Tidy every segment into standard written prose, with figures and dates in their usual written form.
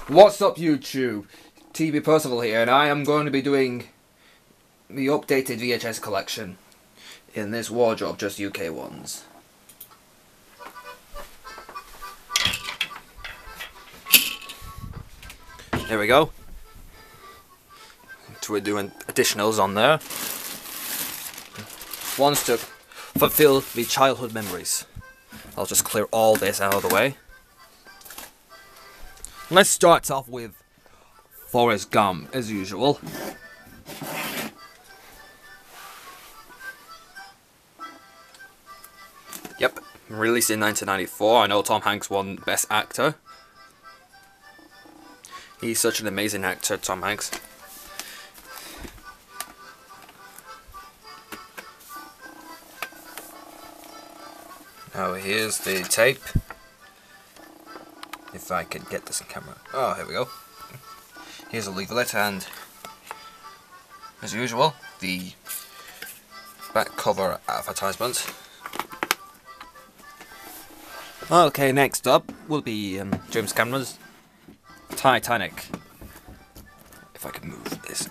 What's up, YouTube? TV Percival here, and I am going to be doing the updated VHS collection in this wardrobe, just UK ones. There we go. So we're doing additionals on there. Ones to fulfill the childhood memories. I'll just clear all this out of the way. Let's start off with Forrest Gump, as usual. Yep, released in 1994. I know Tom Hanks won Best Actor. He's such an amazing actor, Tom Hanks. Now here's the tape. If I could get this in camera. Oh, here we go. Here's a leaflet and, as usual, the back cover advertisement. Okay, next up will be James Cameron's Titanic. If I can move this.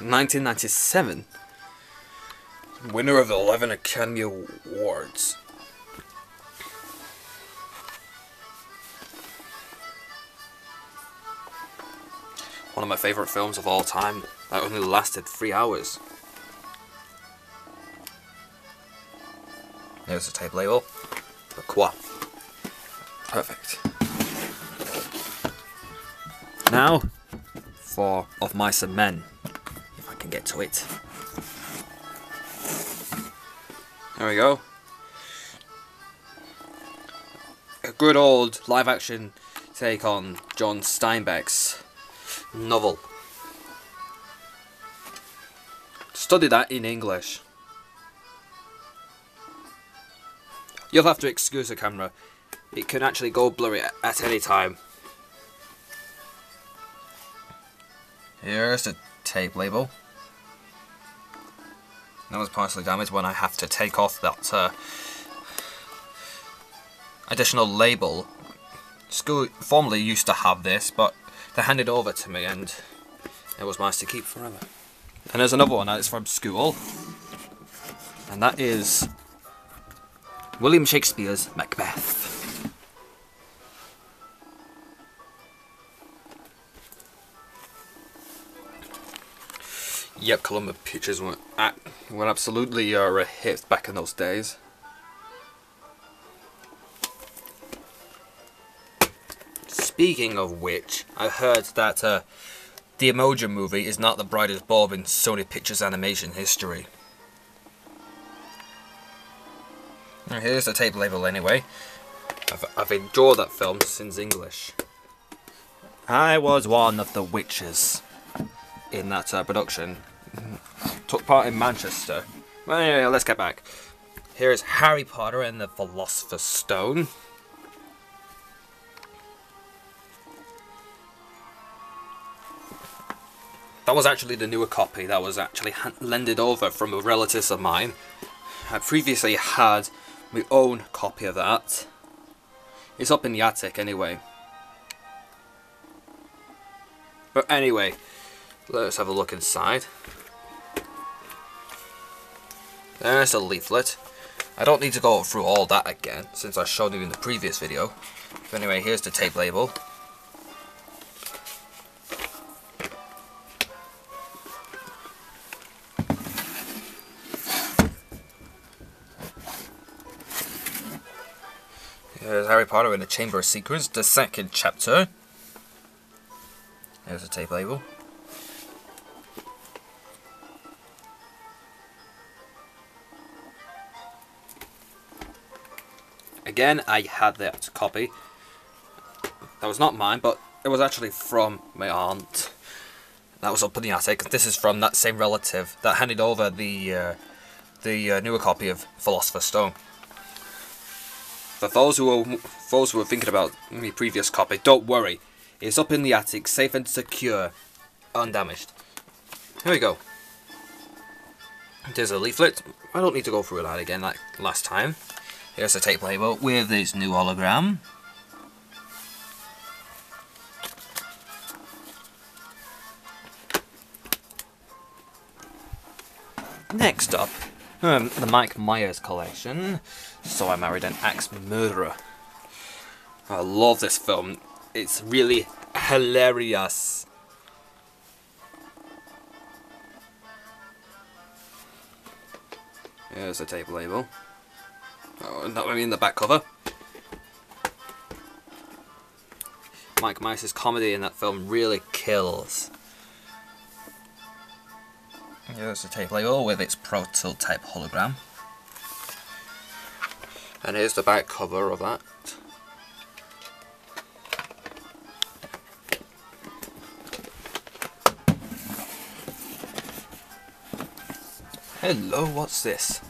1997. Winner of 11 Academy Awards. One of my favourite films of all time. That only lasted 3 hours. There's the tape label. The Qua. Perfect. Now, for Of Mice and Men. If I can get to it. There we go. A good old live action take on John Steinbeck's novel. Study that in English. You'll have to excuse the camera. It can actually go blurry at any time. Here's the tape label. That was partially damaged when I have to take off that additional label. School formerly used to have this, but they handed it over to me and it was mine to keep forever. And there's another one that's from school, and that is William Shakespeare's Macbeth. Yep, Columbia Pictures were absolutely a hit back in those days. Speaking of which, I heard that the Emoji Movie is not the brightest bulb in Sony Pictures animation history. Now here's the tape label anyway. I've enjoyed that film since English. I was one of the witches in that production. Took part in Manchester. Well, anyway, let's get back. Here's Harry Potter and the Philosopher's Stone. That was actually the newer copy that was actually lended over from a relative of mine. I previously had my own copy of that. It's up in the attic anyway. But anyway, let's have a look inside. There's a leaflet. I don't need to go through all that again, since I showed you in the previous video. But anyway, here's the tape label. Here's Harry Potter in the Chamber of Secrets, the second chapter. There's the tape label. Again, I had that copy. That was not mine, but it was actually from my aunt. That was up in the attic. This is from that same relative that handed over the newer copy of Philosopher's Stone. For those who were thinking about my previous copy, don't worry. It's up in the attic, safe and secure, undamaged. Here we go. There's a leaflet. I don't need to go through that again like last time. Here's the tape label with this new hologram. Next up, the Mike Myers collection. So I Married an Axe Murderer. I love this film. It's really hilarious. Here's the tape label. Oh, not maybe in the back cover. Mike Myers' comedy in that film really kills. Here's the tape label with its Pro Tilt type hologram. And here's the back cover of that. Hello, what's this?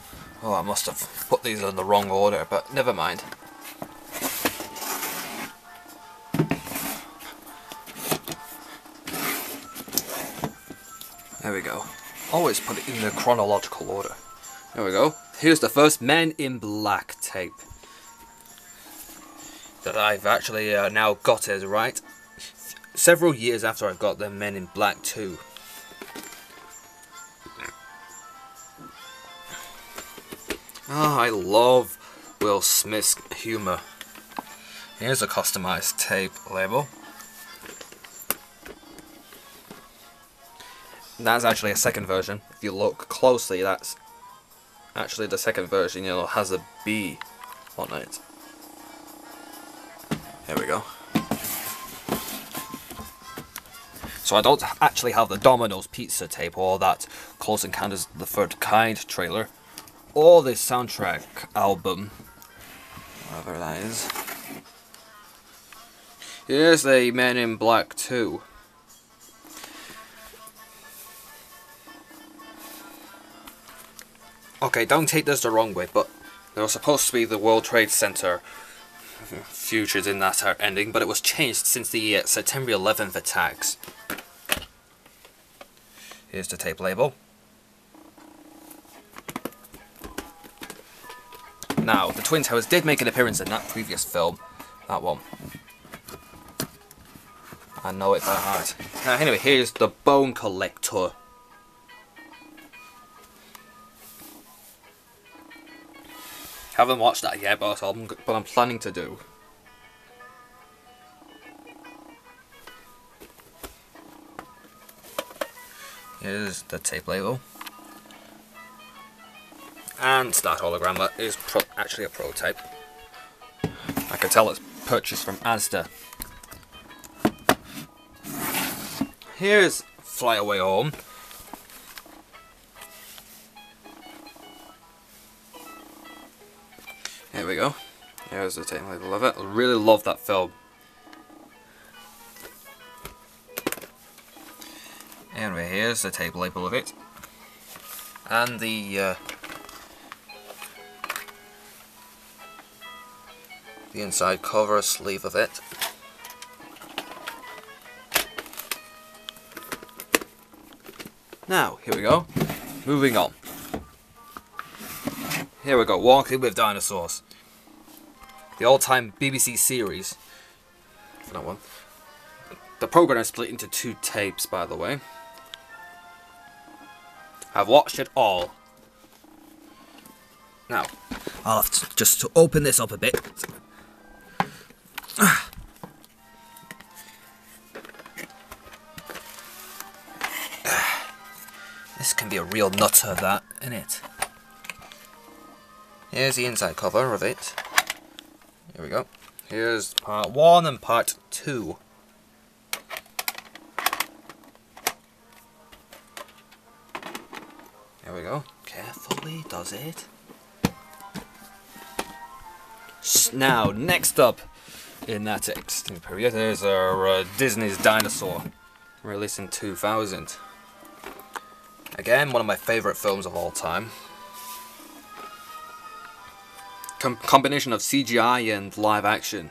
Oh, I must have put these in the wrong order, but never mind. There we go. Always put it in the chronological order. There we go. Here's the first Men in Black tape that I've actually now got it right. Several years after I got the Men in Black 2. Oh, I love Will Smith's humour. Here's a customized tape label. That's actually a second version. If you look closely, that's actually the second version. You know, it has a B on it. There we go. So I don't actually have the Domino's Pizza tape or that Close Encounters of the Third Kind trailer or the soundtrack album, whatever that is. Here's the Men in Black 2. Okay, don't take this the wrong way, but there was supposed to be the World Trade Center featured in that ending, but it was changed since the September 11th attacks. Here's the tape label. Now, the Twin Towers did make an appearance in that previous film. That one. I know it by heart. Anyway, here's the Bone Collector. Haven't watched that yet, but I'm planning to do. Here's the tape label. And that hologram that is actually a prototype. I can tell it's purchased from Asda. Here's Fly Away Home. Here we go. Here's the tape label of it. I really love that film. Anyway, here's the tape label of it. And the inside cover sleeve of it. Now, here we go. Moving on. Here we go, Walking with Dinosaurs. The all-time BBC series. For that one. The program is split into 2 tapes, by the way. I've watched it all. Now, I'll have to just to open this up a bit. This can be a real nutter, that, innit? Here's the inside cover of it. Here we go. Here's part 1 and part 2. Here we go. Carefully does it. Now, next up in that extended period, there's our Disney's Dinosaur, released in 2000. Again, one of my favourite films of all time. Combination of CGI and live action.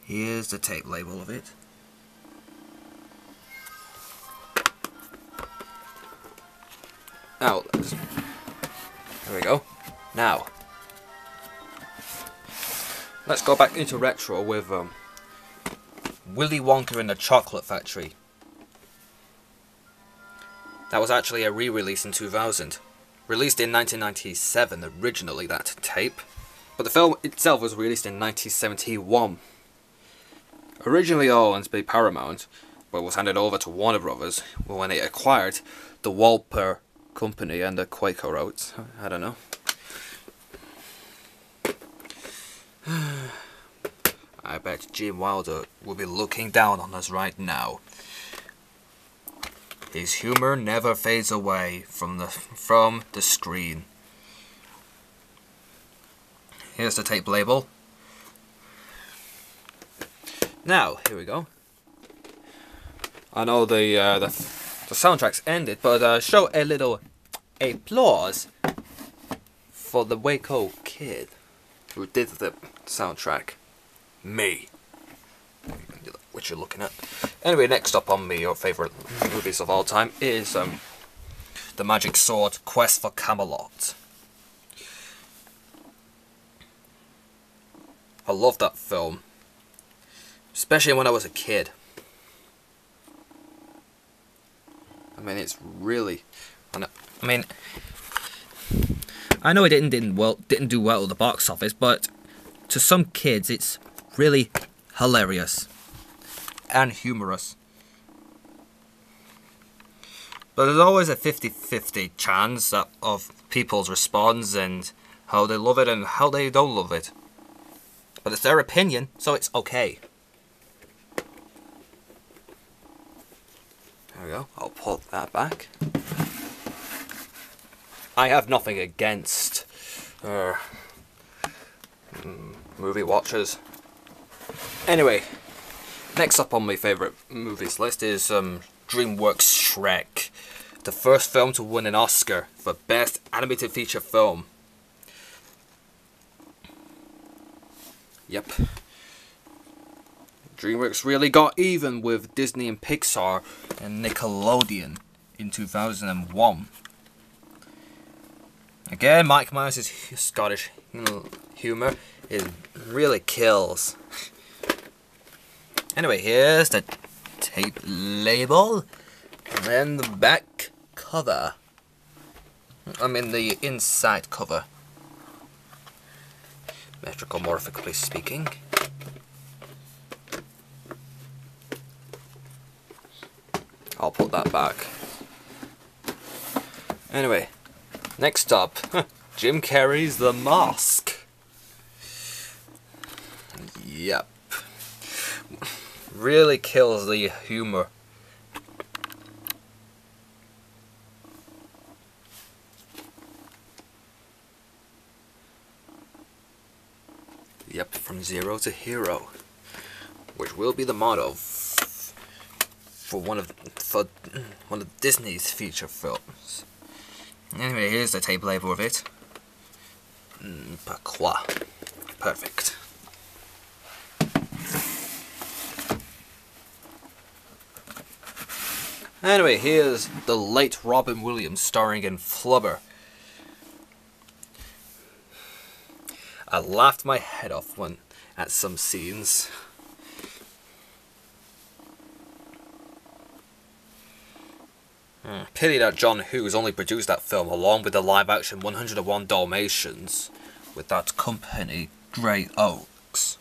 Here's the tape label of it. Now, there we go. Now, let's go back into retro with Willy Wonka and the Chocolate Factory. That was actually a re-release in 2000. Released in 1997 originally, that tape. But the film itself was released in 1971. Originally owned by Paramount, but was handed over to Warner Brothers when they acquired the Walper Company and the Quaker Oats. I don't know. I bet Gene Wilder will be looking down on us right now. His humor never fades away from the screen. Here's the tape label. Now, here we go. I know the soundtrack's ended, but show a little applause for the Waco kid who did the soundtrack. Me. Which you're looking at. Anyway, next up on me, your favourite movies of all time is The Magic Sword, Quest for Camelot. I love that film, especially when I was a kid. I mean, it's really... I mean, I know it didn't do well at the box office, but to some kids, it's really hilarious and humorous. But there's always a 50-50 chance of people's response and how they love it and how they don't love it. But it's their opinion, so it's okay. There we go. I'll pull that back. I have nothing against movie watchers. Anyway, next up on my favourite movies list is DreamWorks Shrek, the first film to win an Oscar for Best Animated Feature Film. Yep. DreamWorks really got even with Disney and Pixar and Nickelodeon in 2001. Again, Mike Myers' Scottish humour really kills. Anyway, here's the tape label and then the back cover. I mean the inside cover, metricomorphically speaking. I'll put that back. Anyway, next up, Jim Carrey's The Mask. Yep. Really kills the humor. Yep, from zero to hero, which will be the motto for one of Disney's feature films. Anyway, here's the tape label of it. Paqua. Perfect. Anyway, here's the late Robin Williams starring in Flubber. I laughed my head off at some scenes. Pity that John Hughes only produced that film along with the live-action 101 Dalmatians with that company, Great Oaks.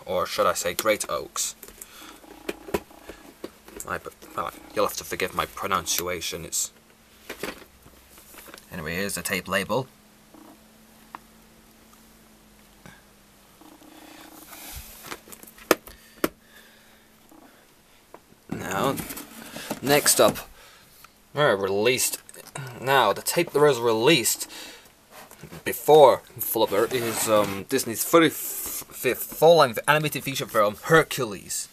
Or should I say Great Oaks. You'll have to forgive my pronunciation. Anyway, here's the tape label. Now, next up, released. Now, the tape that was released before Flubber is Disney's 35th full-length animated feature film, Hercules.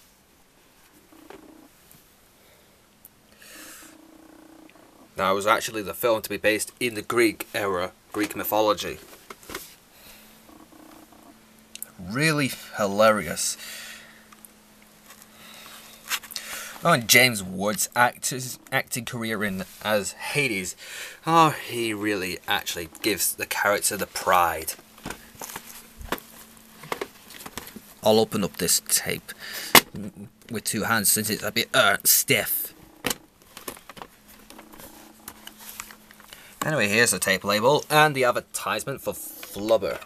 Now, it was actually the film to be based in the Greek era, Greek mythology. Really hilarious. Oh, and James Woods' acting career as Hades. Oh, he really actually gives the character the pride. I'll open up this tape with two hands since it's a bit stiff. Anyway, here's the tape label and the advertisement for Flubber.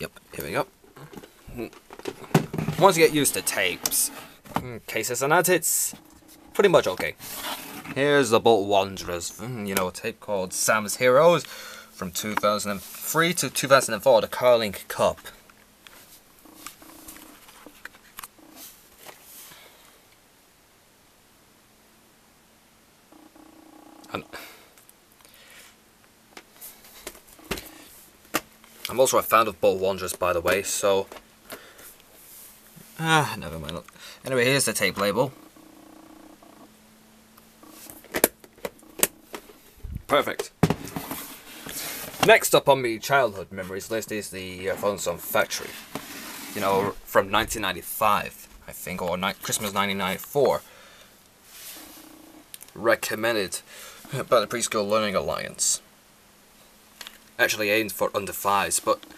Yep, here we go. Once you get used to tapes, cases and that, it's pretty much okay. Here's the Bolt Wanderers, you know, a tape called Sam's Heroes from 2003 to 2004, the Curling Cup. And I'm also a fan of Bolt Wanderers, by the way, so... never mind. Anyway, here's the tape label. Perfect. Next up on my childhood memories list is the Phone Song Factory. You know, from 1995, I think, or Christmas 1994. Recommended by the Preschool Learning Alliance. Actually aimed for under 5s, but to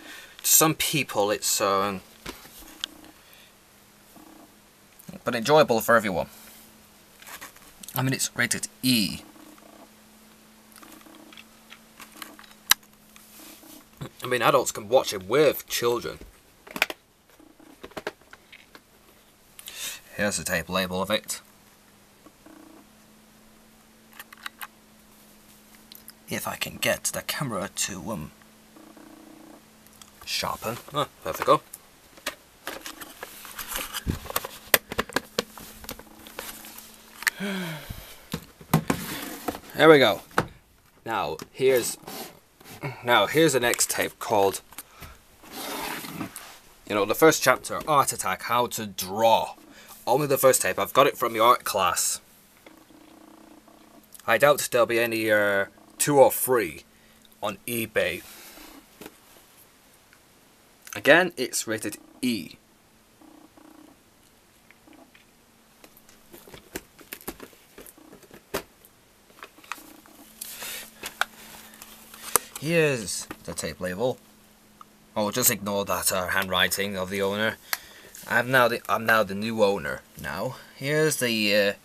some people it's but enjoyable for everyone. I mean, it's rated E. I mean, adults can watch it with children. Here's the tape label of it. If I can get the camera to sharpen. Oh, there we go. There we go. Now here's the next tape called, you know, the first chapter, Art Attack, How to Draw. Only the first tape. I've got it from the art class. I doubt there'll be any 2 or 3 on eBay. Again, it's rated E. Here's the tape label. Oh, just ignore that handwriting of the owner. I'm now the new owner. Now, here's the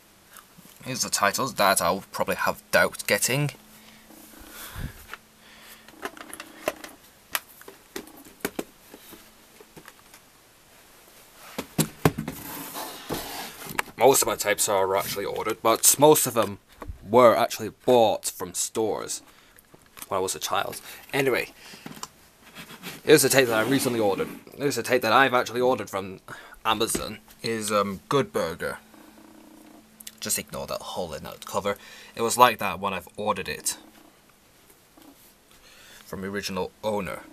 titles that I'll probably have doubt getting. Most of my tapes are actually ordered, but most of them were actually bought from stores when I was a child. Anyway, here's a tape that I recently ordered. Here's a tape that I've actually ordered from Amazon. Is Good Burger. Just ignore that hole in that cover. It was like that when I've ordered it from the original owner.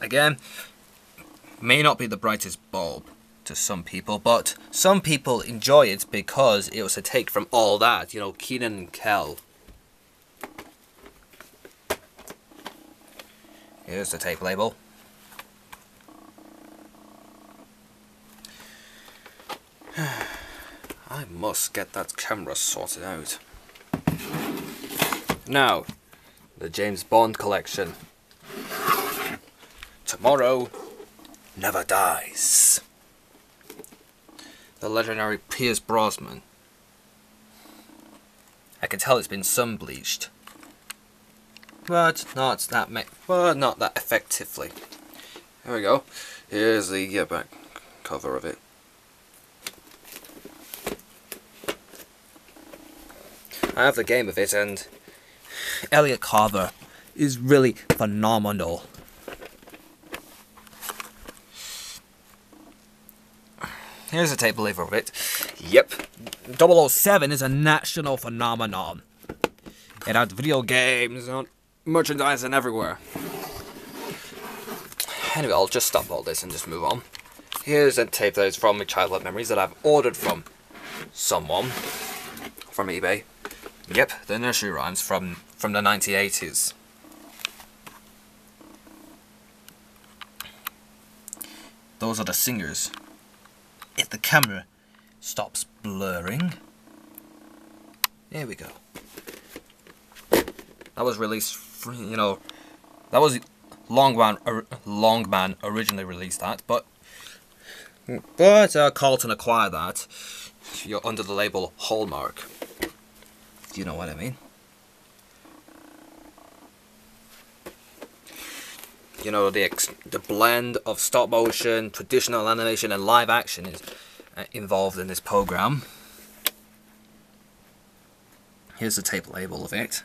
Again, may not be the brightest bulb to some people, but some people enjoy it because it was a take from All That, you know, Keenan and Kel. Here's the tape label. I must get that camera sorted out. Now, the James Bond collection. Tomorrow Never Dies. The legendary Pierce Brosnan. I can tell it's been sun bleached, but not that effectively. There we go. Here's the back cover of it. I have the game of it, and Elliot Carver is really phenomenal. Here's a tape label of it. Yep. 007 is a national phenomenon. It had video games, merchandise, and everywhere. Anyway, I'll just stop all this and just move on. Here's a tape that is from my childhood memories that I've ordered from someone from eBay. Yep, the Nursery Rhymes from the 1980s. Those are the singers. If the camera stops blurring. There we go. That was released, that was Longman originally released that, but Carlton acquired that under the label Hallmark. Do you know what I mean? You know, the blend of stop motion, traditional animation and live action is involved in this program. Here's the tape label of it.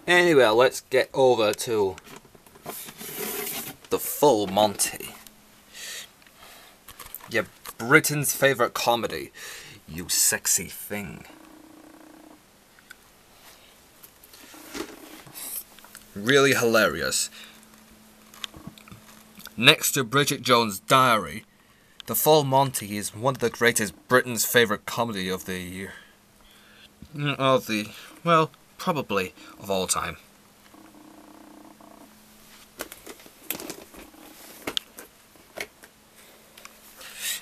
Anyway, let's get over to the full Monty. Yeah, Britain's favourite comedy, you sexy thing. Really hilarious. Next to Bridget Jones' Diary, the full Monty is one of the greatest Britain's favourite comedy of the year. Well, probably of all time.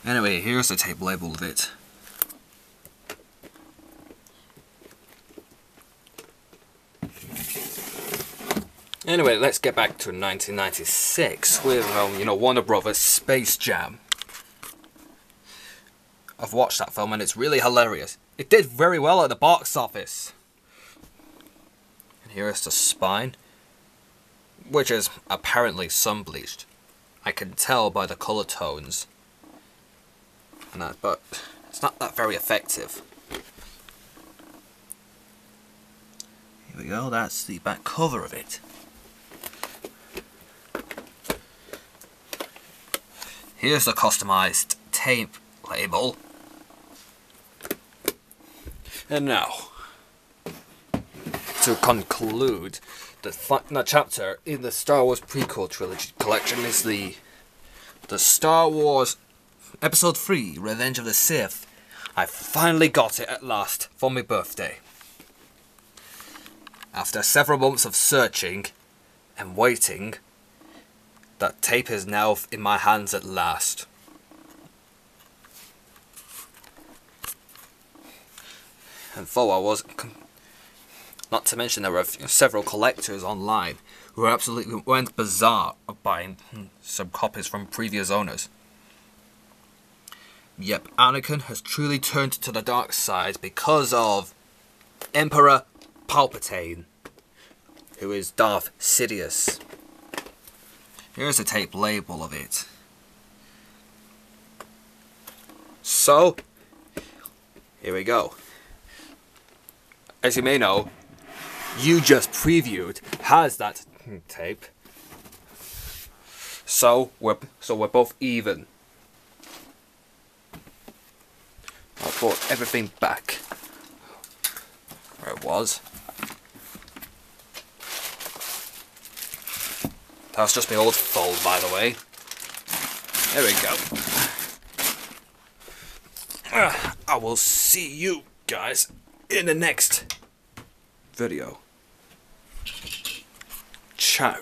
Anyway, here's the tape label of it. Anyway, let's get back to 1996 with, Warner Brothers' Space Jam. I've watched that film and it's really hilarious. It did very well at the box office. And here is the spine, which is apparently sun-bleached. I can tell by the colour tones. And that, but it's not that very effective. Here we go, that's the back cover of it. Here's the customized tape label. And now, to conclude, the final chapter in the Star Wars prequel trilogy collection is the Star Wars Episode 3, Revenge of the Sith. I finally got it at last for my birthday. After several months of searching and waiting, that tape is now in my hands at last. And though I was, not to mention there were several collectors online who absolutely went bizarre of buying some copies from previous owners. Yep, Anakin has truly turned to the dark side because of Emperor Palpatine, who is Darth Sidious. Here's the tape label of it. So, here we go. As you may know, You Just Previewed has that tape. So we're both even. I'll put everything back where it was. That's just my old fold, by the way. There we go. I will see you guys in the next video. Ciao.